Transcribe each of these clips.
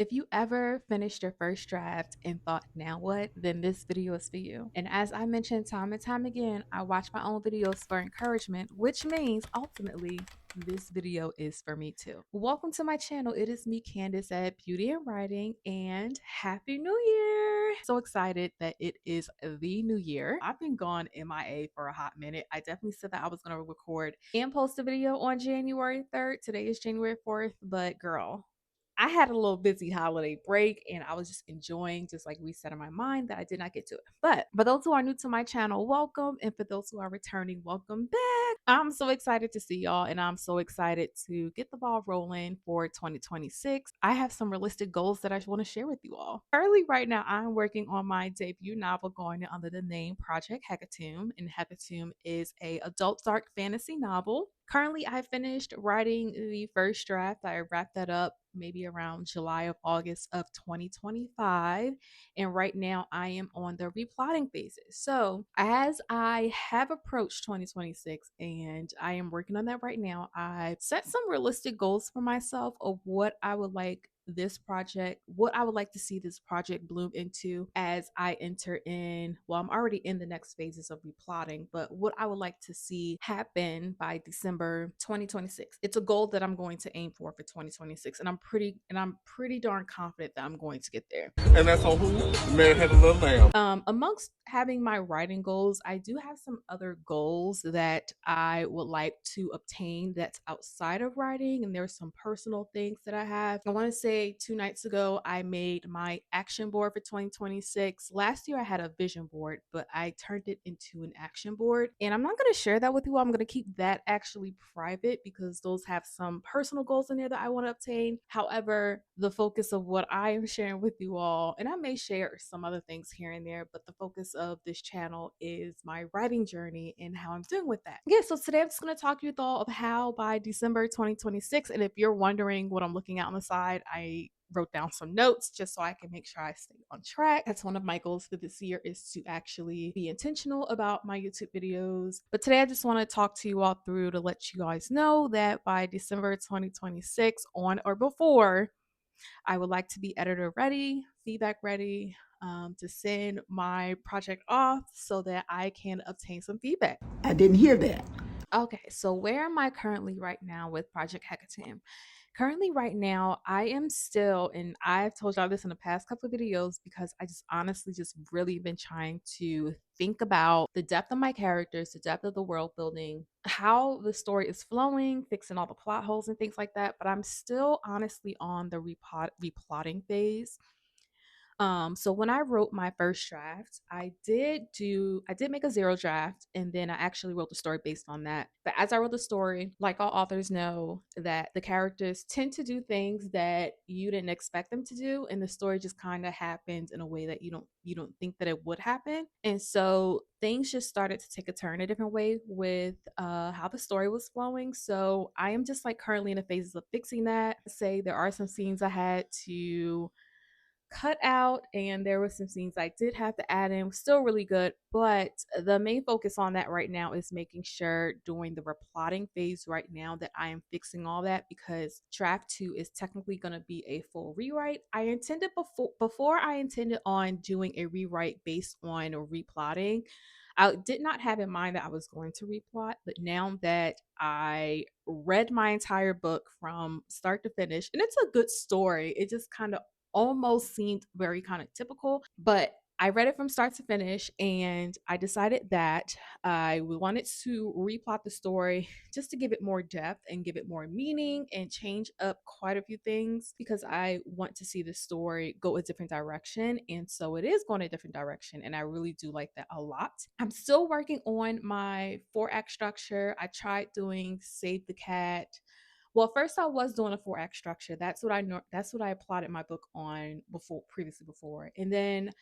If you ever finished your first draft and thought, now what, then this video is for you. And as I mentioned time and time again, I watch my own videos for encouragement, which means ultimately this video is for me too. Welcome to my channel. It is me, Candace at Beauty and Writing, and Happy New Year. So excited that it is the new year. I've been gone MIA for a hot minute. I definitely said that I was going to record and post a video on January 3rd. Today is January 4th, but girl, I had a little busy holiday break and I was just enjoying, just like resetting my mind, that I did not get to it. But for those who are new to my channel, welcome. And for those who are returning, welcome back. I'm so excited to see y'all and I'm so excited to get the ball rolling for 2026. I have some realistic goals that I want to share with you all. Currently, right now, I'm working on my debut novel going under the name Project _HECATOMB. And _HECATOMB is a adult dark fantasy novel. Currently, I finished writing the first draft. I wrapped that up maybe around July of August of 2025. And right now I am on the replotting phases. So as I have approached 2026 and I am working on that right now, I've set some realistic goals for myself of what I would like this project, what I would like to see this project bloom into as I enter in, well, I'm already in the next phases of replotting, but what I would like to see happen by December 2026. It's a goal that I'm going to aim for 2026, and I'm pretty darn confident that I'm going to get there. And that's on who? The man had a little lamb. Amongst having my writing goals, I do have some other goals that I would like to obtain that's outside of writing, and there's some personal things that I have. I want to say 2 nights ago, I made my action board for 2026. Last year, I had a vision board, but I turned it into an action board, and I'm not going to share that with you all. I'm going to keep that actually private because those have some personal goals in there that I want to obtain. However, the focus of what I am sharing with you all, and I may share some other things here and there, but the focus of this channel is my writing journey and how I'm doing with that. Yeah, so today I'm just going to talk you through of how by December 2026, and if you're wondering what I'm looking at on the side, I wrote down some notes just so I can make sure I stay on track. That's one of my goals for this year, is to actually be intentional about my YouTube videos. But today I just want to talk to you all through to let you guys know that by December 2026, on or before, I would like to be editor ready, feedback ready, to send my project off so that I can obtain some feedback. I didn't hear that. Okay, so where am I currently right now with Project _HECATOMB? Currently right now, I am still, and I've told y'all this in the past couple of videos because I just honestly just really been trying to think about the depth of my characters, the depth of the world building, how the story is flowing, fixing all the plot holes and things like that. But I'm still honestly on the replotting phase. So when I wrote my first draft, I did make a zero draft, and then I actually wrote the story based on that. But as I wrote the story, like all authors know, that the characters tend to do things that you didn't expect them to do, and the story just kind of happens in a way that you don't think that it would happen. And so things just started to take a turn a different way with how the story was flowing. So I am just like currently in the phases of fixing that. Say there are some scenes I had to cut out, and there were some scenes I did have to add in. Still really good, but the main focus on that right now is making sure during the replotting phase right now that I am fixing all that, because draft 2 is technically going to be a full rewrite. I intended before I intended on doing a rewrite based on replotting. I did not have in mind that I was going to replot, but now that I read my entire book from start to finish, and it's a good story, it just kind of almost seemed very kind of typical, but I read it from start to finish, and I decided that I wanted to replot the story just to give it more depth and give it more meaning and change up quite a few things, because I want to see the story go a different direction. And so it is going a different direction, and I really do like that a lot. I'm still working on my 4-act structure. I tried doing Save the Cat. Well, first I was doing a 4-act structure. That's what I plotted my book on previously before. And then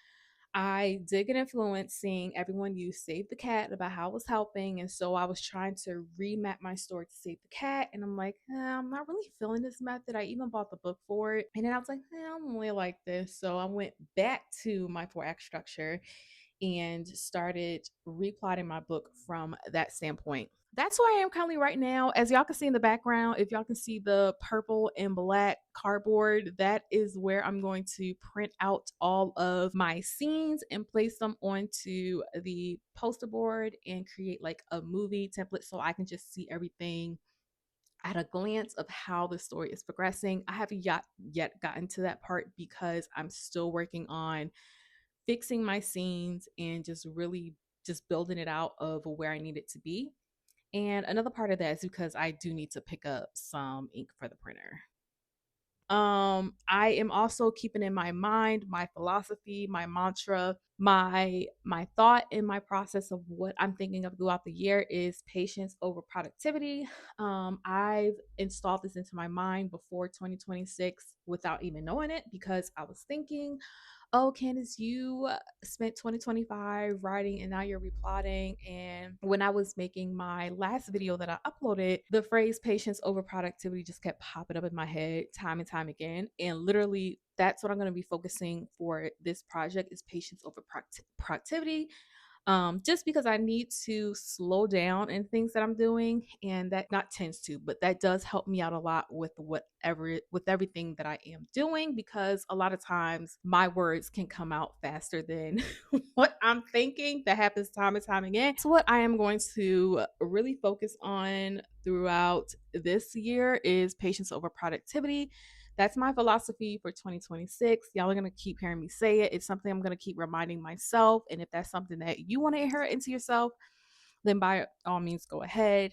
I did get influenced seeing everyone use Save the Cat about how it was helping. And so I was trying to remap my story to Save the Cat. And I'm like, I'm not really feeling this method. I even bought the book for it. And then I was like, I don't really like this. So I went back to my 4-act structure and started replotting my book from that standpoint. that's where I am currently right now. As y'all can see in the background, if y'all can see the purple and black cardboard, that is where I'm going to print out all of my scenes and place them onto the poster board and create like a movie template so I can just see everything at a glance of how the story is progressing. I haven't yet gotten to that part because I'm still working on fixing my scenes and just really just building it out of where I need it to be. And another part of that is because I do need to pick up some ink for the printer. I am also keeping in my mind my philosophy, my mantra, my thought in my process of what I'm thinking of throughout the year is patience over productivity. I've installed this into my mind before 2026 without even knowing it because I was thinking, oh, Candace, you spent 2025 writing and now you're replotting. And when I was making my last video that I uploaded, the phrase patience over productivity just kept popping up in my head time and time again. And literally, that's what I'm going to be focusing for this project is patience over productivity, just because I need to slow down in things that I'm doing, and that not tends to, but that does help me out a lot with everything that I am doing, because a lot of times my words can come out faster than what I'm thinking. That happens time and time again. So what I am going to really focus on throughout this year is patience over productivity. That's my philosophy for 2026. Y'all are going to keep hearing me say it. It's something I'm going to keep reminding myself. And if that's something that you want to inherit into yourself, then by all means go ahead.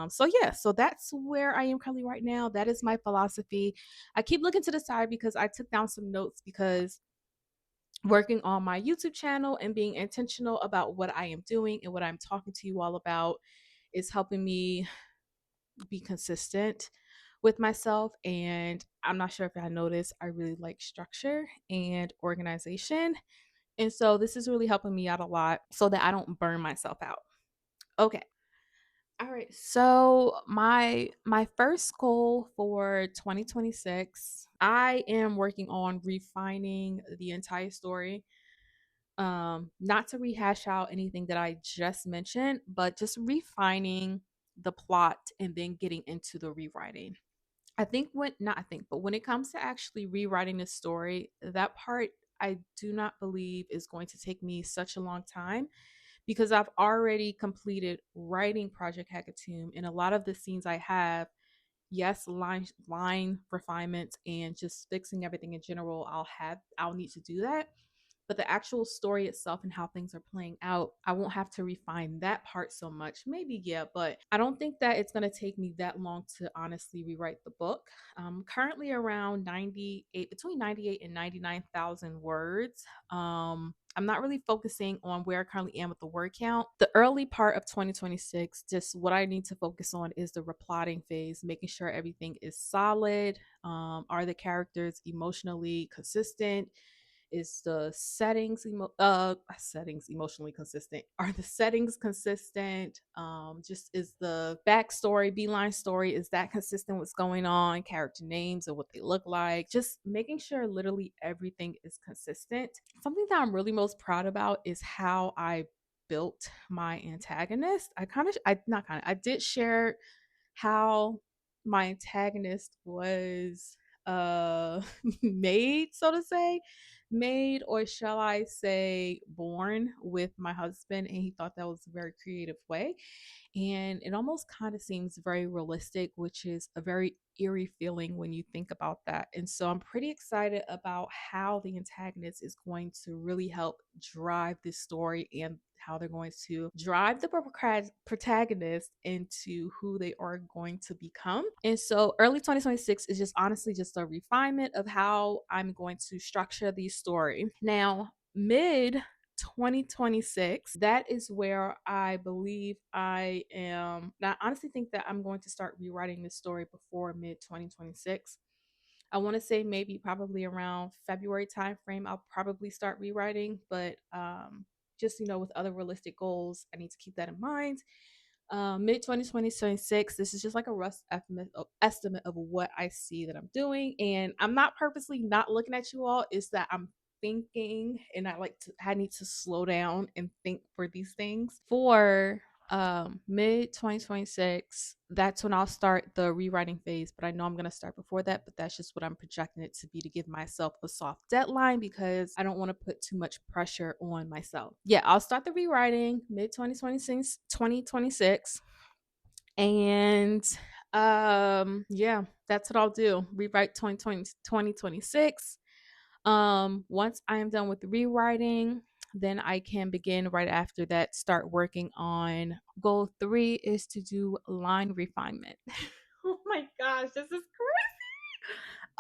So that's where I am currently right now. That is my philosophy. I keep looking to the side because I took down some notes, because working on my YouTube channel and being intentional about what I am doing and what I'm talking to you all about is helping me be consistent with myself. And I'm not sure if I noticed, I really like structure and organization. And so this is really helping me out a lot so that I don't burn myself out. Okay. All right. So my first goal for 2026, I am working on refining the entire story. Not to rehash out anything that I just mentioned, but just refining the plot and then getting into the rewriting. I think when not I think, but when it comes to actually rewriting the story, that part I do not believe is going to take me such a long time, because I've already completed writing Project Hackatomb, and a lot of the scenes I have, yes, line refinements and just fixing everything in general, I'll need to do that. But the actual story itself and how things are playing out, I won't have to refine that part so much. Maybe, yeah, but I don't think that it's going to take me that long to honestly rewrite the book. Currently around 98, between 98 and 99,000 words. I'm not really focusing on where I currently am with the word count. The early part of 2026, just what I need to focus on is the replotting phase, making sure everything is solid. Are the characters emotionally consistent? Is the settings emotionally consistent? Are the settings consistent? Just is the backstory, beeline story, is that consistent? What's going on? Character names and what they look like. Just making sure literally everything is consistent. Something that I'm really most proud about is how I built my antagonist. I did share how my antagonist was made, so to say, made, or shall I say born, with my husband, and he thought that was a very creative way. And it almost kind of seems very realistic, which is a very eerie feeling when you think about that. And so I'm pretty excited about how the antagonist is going to really help drive this story, and how they're going to drive the protagonist into who they are going to become. And so early 2026 is just honestly just a refinement of how I'm going to structure the story. Now, mid 2026, that is where I believe I am. Now, I honestly think that I'm going to start rewriting this story before mid 2026. I want to say maybe probably around February timeframe, I'll probably start rewriting, but just with other realistic goals, I need to keep that in mind. Mid 2026, this is just like a rough estimate of what I see that I'm doing. And I'm not purposely not looking at you all, it's that I'm thinking, and I need to slow down and think for these things. For mid 2026, that's when I'll start the rewriting phase. But I know I'm going to start before that, but that's just what I'm projecting it to be, to give myself a soft deadline because I don't want to put too much pressure on myself. Yeah, I'll start the rewriting mid 2026. And yeah, that's what I'll do. Rewrite 2026. Once I am done with the rewriting, then I can begin right after that, start working on goal 3 is to do line refinement. Oh my gosh, this is crazy.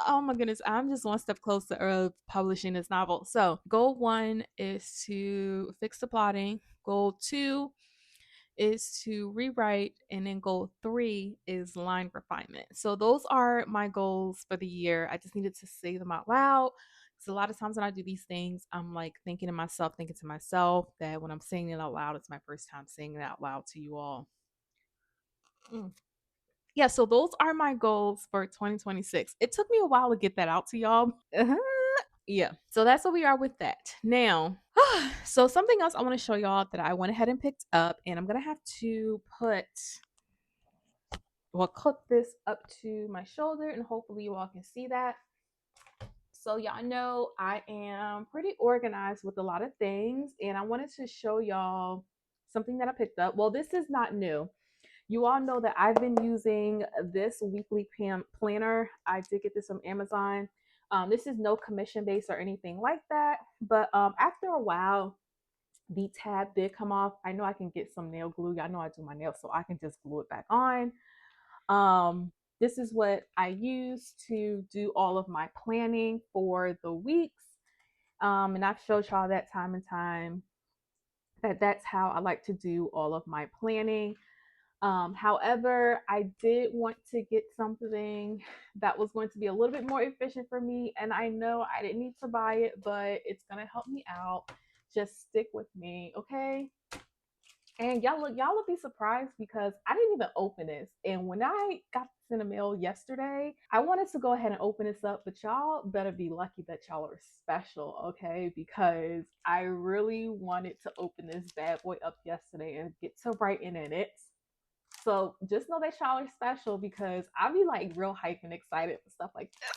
Oh my goodness, I'm just one step closer of publishing this novel. So, goal 1 is to fix the plotting. Goal 2 is to rewrite, and then goal 3 is line refinement. So those are my goals for the year. I just needed to say them out loud because a lot of times when I do these things, I'm like thinking to myself that when I'm saying it out loud, it's my first time saying it out loud to you all. Yeah, so those are my goals for 2026. It took me a while to get that out to y'all. Yeah, so that's where we are with that. Now, so something else I want to show y'all that I went ahead and picked up, and I'm gonna have to clip this up to my shoulder, and hopefully you all can see that. So y'all know I am pretty organized with a lot of things, and I wanted to show y'all something that I picked up. Well, this is not new. You all know that I've been using this weekly planner. I did get this from Amazon. This is no commission based or anything like that. But after a while, the tab did come off. I know I can get some nail glue. Y'all know I do my nails, so I can just glue it back on. This is what I use to do all of my planning for the weeks. And I've showed y'all that time and time that that's how I like to do all of my planning. However, I did want to get something that was going to be a little bit more efficient for me. And I know I didn't need to buy it, but it's going to help me out. Just stick with me, okay? And y'all will be surprised because I didn't even open this. And when I got this in the mail yesterday, I wanted to go ahead and open this up, but y'all better be lucky that y'all are special, okay? Because I really wanted to open this bad boy up yesterday and get to writing in it. So just know that y'all are special because I'll be like real hype and excited for stuff like this.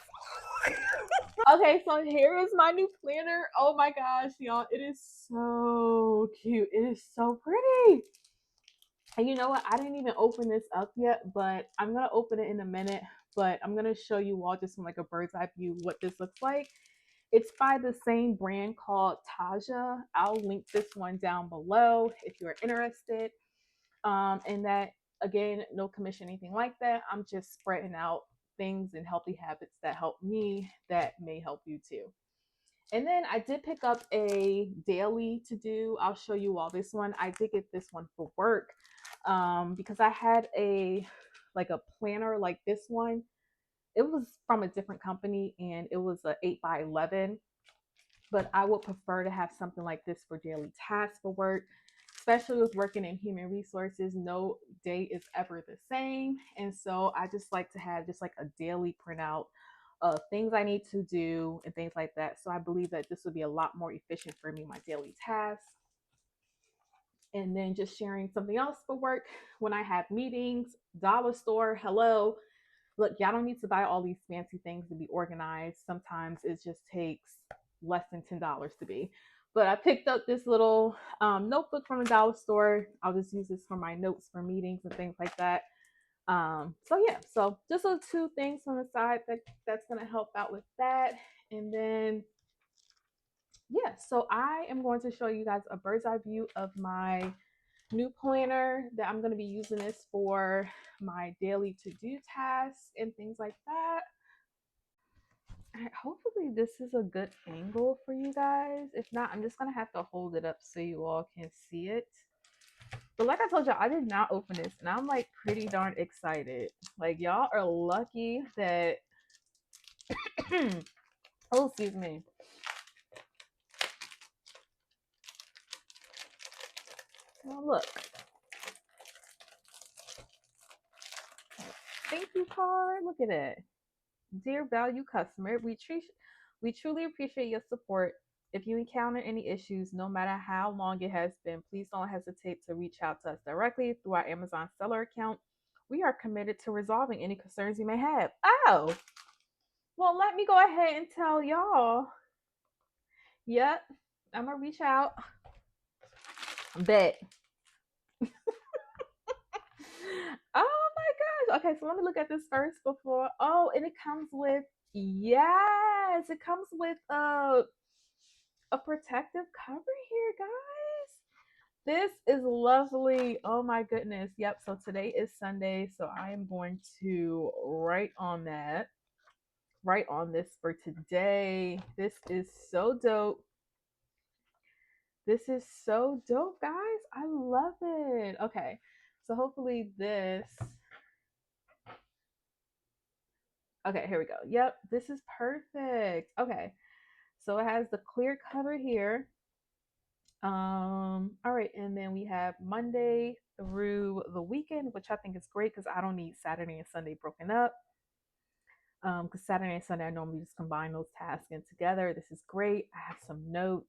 Okay, so here is my new planner. Oh my gosh, y'all, it is so cute. It is so pretty. And you know what? I didn't even open this up yet, but I'm gonna open it in a minute. But I'm gonna show you all just from like a bird's eye view what this looks like. It's by the same brand called 𝗪𝗓. I'll link this one down below if you're interested. And that, again, no commission, anything like that. I'm just spreading out things and healthy habits that help me that may help you too. And then I did pick up a daily to do. I'll show you all this one. I did get this one for work because I had a planner like this one. It was from a different company and it was a 8x11, but I would prefer to have something like this for daily tasks for work, especially with working in human resources. No day is ever the same. And so I just like to have just like a daily printout of things I need to do and things like that. So I believe that this would be a lot more efficient for me, my daily tasks. And then just sharing something else for work when I have meetings, dollar store, hello. Look, y'all don't need to buy all these fancy things to be organized. Sometimes it just takes less than $10 to be. But I picked up this little notebook from the dollar store. I'll just use this for my notes for meetings and things like that. So yeah, so just those two things on the side that's gonna help out with that. And then yeah, so I am going to show you guys a bird's eye view of my new planner that I'm going to be using this for my daily to-do tasks and things like that. Hopefully this is a good angle for you guys. If not, I'm just going to have to hold it up so you all can see it. But like I told y'all, I did not open this and I'm like pretty darn excited. Like y'all are lucky that oh, excuse me. Oh, look. Thank you card. Look at it. Dear value customer, we truly appreciate your support If you encounter any issues, no matter how long it has been, please don't hesitate to reach out to us directly through our Amazon seller account. We are committed to resolving any concerns you may have. Oh, well, let me go ahead and tell y'all. Yep, I'm gonna reach out. Bet. Oh my gosh. Okay, so let me look at this first before. Oh, and it comes with, yes, it comes with a protective cover here, guys. This is lovely. Oh my goodness. Yep. So today is Sunday. So I am going to write on that. Write on this for today. This is so dope. This is so dope, guys. I love it. Okay. So hopefully this. Okay, here we go. Yep, this is perfect. Okay. So it has the clear cover here. All right, and then we have Monday through the weekend, which I think is great because I don't need Saturday and Sunday broken up. Because Saturday and Sunday I normally just combine those tasks in together. This is great. I have some notes.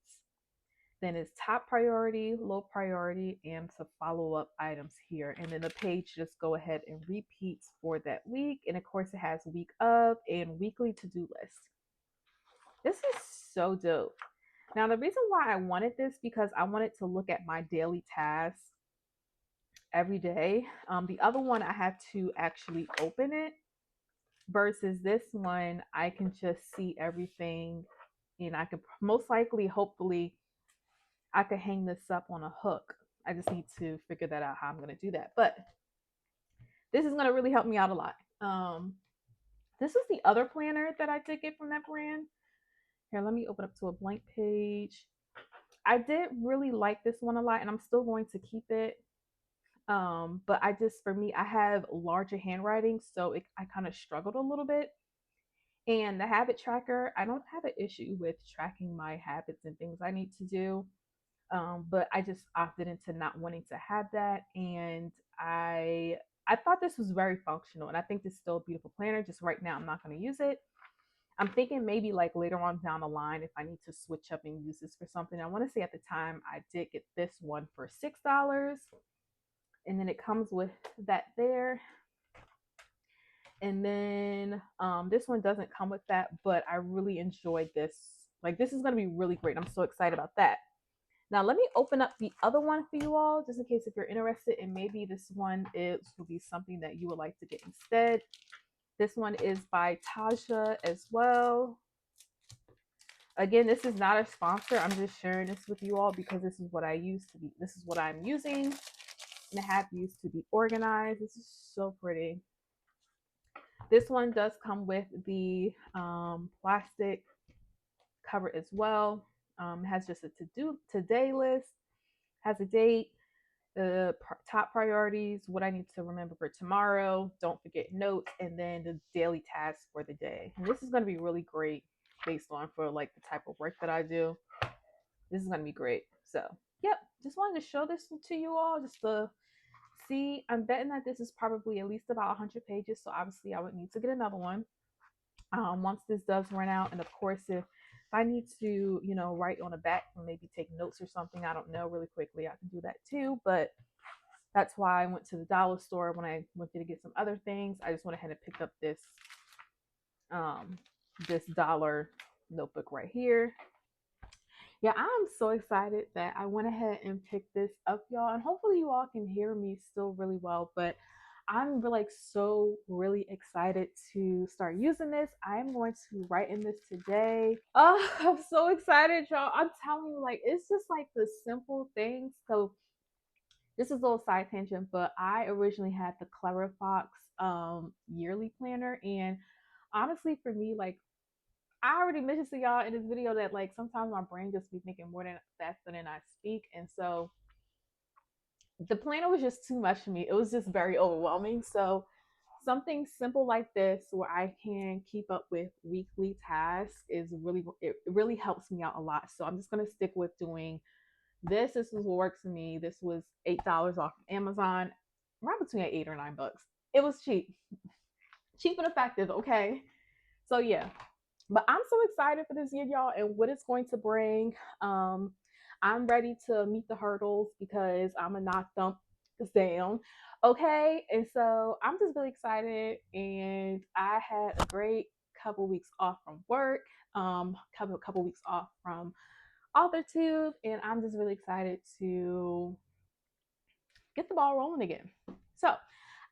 Then it's top priority, low priority, and some follow-up items here. And then the page just go ahead and repeats for that week. And of course, it has week of and weekly to-do list. This is so dope. Now, the reason why I wanted this because I wanted to look at my daily tasks every day. The other one, I had to actually open it versus this one, I can just see everything and I could most likely, hopefully, I could hang this up on a hook. I just need to figure that out how I'm going to do that. But this is going to really help me out a lot. This is the other planner that I did get from that brand. Here, let me open up to a blank page. I did really like this one a lot, and I'm still going to keep it. But I just, for me, I have larger handwriting, so I kind of struggled a little bit. And the habit tracker, I don't have an issue with tracking my habits and things I need to do. But I just opted into not wanting to have that. And I thought this was very functional, and I think this is still a beautiful planner. Just right now, I'm not going to use it. I'm thinking maybe like later on down the line if I need to switch up and use this for something. I want to say at the time I did get this one for $6, and then it comes with that there. And then this one doesn't come with that, but I really enjoyed this. Like, this is going to be really great. I'm so excited about that. Now, let me open up the other one for you all, just in case if you're interested, and maybe this one will be something that you would like to get instead. This one is by 𝗪𝗪 as well. Again, this is not a sponsor. I'm just sharing this with you all because this is what I used to be. This is what I'm using and I have used to be organized. This is so pretty. This one does come with the plastic cover as well. It has just a today list, has a date, the top priorities, what I need to remember for tomorrow, don't forget notes, and then the daily tasks for the day. And this is going to be really great based on for like the type of work that I do. This is going to be great. So, yep, just wanted to show this to you all just to see. I'm betting that this is probably at least about 100 pages, so obviously I would need to get another one once this does run out. And of course, if I need to, write on the back and maybe take notes or something, I don't know, really quickly, I can do that too. But that's why I went to the dollar store when I went to get some other things. I just went ahead and picked up this dollar notebook right here. Yeah, I'm so excited that I went ahead and picked this up, y'all. And hopefully you all can hear me still really well, but I'm really excited to start using this. I'm going to write in this today. Oh, I'm so excited, y'all. I'm telling you, like, it's just like the simple things. So this is a little side tangent, but I originally had the 𝗪𝗪𝗥𝗥𝗘𝗡 yearly planner. And honestly, for me, like, I already mentioned to y'all in this video that like sometimes my brain just be thinking more than faster than I speak. And so the planner was just too much for me. It was just very overwhelming. So something simple like this where I can keep up with weekly tasks it really helps me out a lot. So I'm just gonna stick with doing this. This is what works for me. This was $8 off of Amazon, around between $8 or $9. It was cheap and effective. Okay, so yeah, But I'm so excited for this year, y'all, and what it's going to bring. Um, I'm ready to meet the hurdles because I'm a knock thump down. Okay. And so I'm just really excited. And I had a great couple weeks off from work, couple weeks off from AuthorTube, and I'm just really excited to get the ball rolling again. So,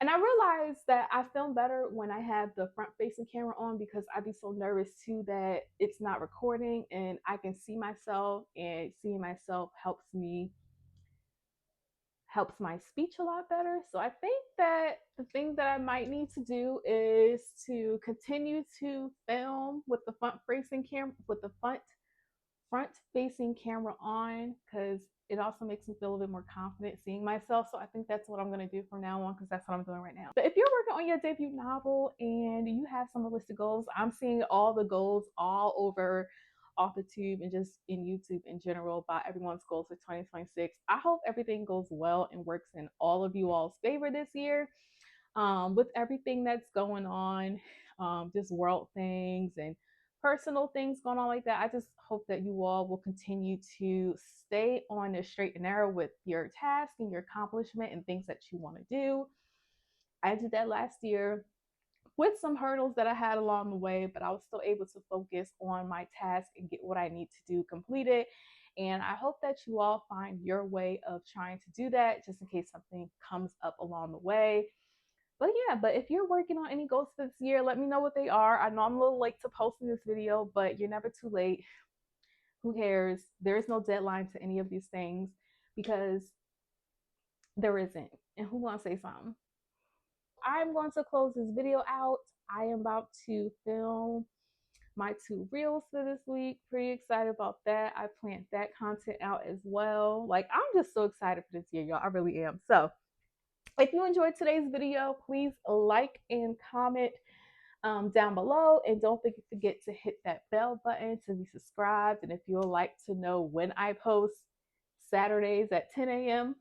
and I realized that I film better when I have the front facing camera on because I'd be so nervous too that it's not recording and I can see myself, and seeing myself helps my speech a lot better. So I think that the thing that I might need to do is to continue to film with the front facing camera on, because it also makes me feel a bit more confident seeing myself. So I think that's what I'm going to do from now on, because that's what I'm doing right now. But if you're working on your debut novel and you have some realistic goals, I'm seeing all the goals all over AuthorTube and just in YouTube in general about everyone's goals for 2026. I hope everything goes well and works in all of you all's favor this year. With everything that's going on, just world things and personal things going on like that, I just hope that you all will continue to stay on the straight and narrow with your task and your accomplishment and things that you want to do. I did that last year with some hurdles that I had along the way, but I was still able to focus on my task and get what I need to do completed. And I hope that you all find your way of trying to do that, just in case something comes up along the way. But yeah, but if you're working on any goals for this year, let me know what they are. I know I'm a little late to posting this video, but you're never too late. Who cares? There is no deadline to any of these things because there isn't. And who wants to say something? I'm going to close this video out. I am about to film my 2 reels for this week. Pretty excited about that. I planned that content out as well. Like, I'm just so excited for this year, y'all. I really am. So if you enjoyed today's video, please like and comment down below. And don't forget to hit that bell button to be subscribed. And if you'd like to know when I post Saturdays at 10 a.m.,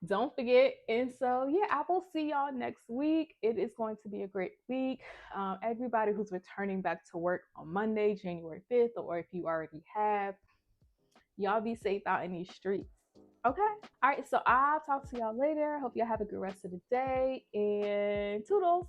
don't forget. And so, yeah, I will see y'all next week. It is going to be a great week. Everybody who's returning back to work on Monday, January 5th, or if you already have, y'all be safe out in these streets. Okay. All right. So I'll talk to y'all later. Hope y'all have a good rest of the day, and toodles.